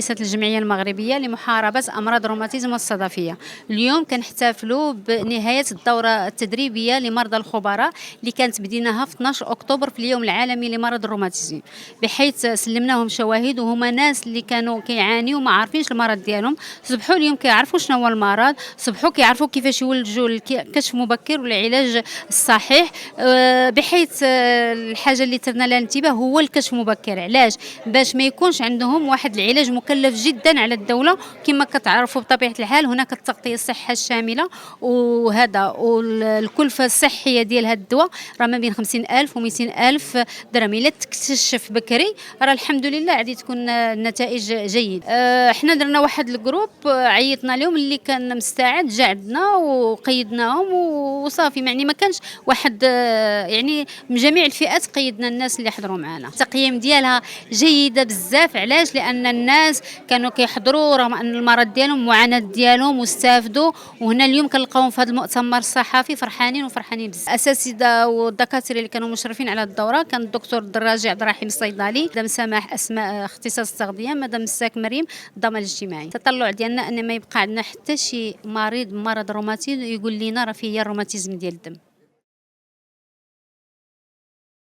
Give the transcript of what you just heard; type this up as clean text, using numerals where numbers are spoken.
رئيسة الجمعية المغربية لمحاربة أمراض الروماتيزم والصدفية. اليوم كنحتفلوا بنهاية الدورة التدريبية لمرضى الخبراء اللي كانت بديناها في 12 أكتوبر في اليوم العالمي لمرض الروماتيزم، بحيث سلمناهم شواهد وهما ناس اللي كانوا كيعانيوا وما عارفينش المرض ديالهم، صبحوا اليوم كيعرفوا شنو هو المرض، صبحوا كيعرفوا كيفاش يولجوا الكشف المبكر والعلاج الصحيح. بحيث الحاجة اللي ترنا لها الانتباه هو الكشف المبكر. علاش؟ باش ما يكونش عندهم واحد العلاج مكلف جدا على الدولة. كما كتعرفوا بطبيعة الحال هناك التغطية الصحية الشاملة، وهذا والكلفة الصحية ديال هذا الدواء راه ما بين 50,000 و 200,000 درهم. إلا تكتشف بكري راه الحمد لله غادي تكون النتائج جيد. حنا درنا واحد الجروب، عيطنا لهم اللي كان مستعد جا عندنا وقيدناهم وصافي، يعني ما كانش واحد يعني من جميع الفئات قيدنا الناس اللي حضروا معنا. التقييم ديالها جيدة بزاف. علاش؟ لأن الناس كانوا كيحضروا رغم ان المرض ديالهم المعاناه ديالهم واستافدوا، وهنا اليوم كنلقاوهم في هذا المؤتمر الصحفي فرحانين بزاف. الاساتذه والدكاتره اللي كانوا مشرفين على الدوره كان الدكتور الدراجي عبد الرحيم الصيدلي، مدام سماح اسماء اختصاص التغذيه، مدام الساك مريم الضمان الاجتماعي. التطلع ديالنا ان ما يبقى عندنا حتى شي مريض بمرض الروماتيزم يقول لنا راه فيا الروماتيزم ديال الدم.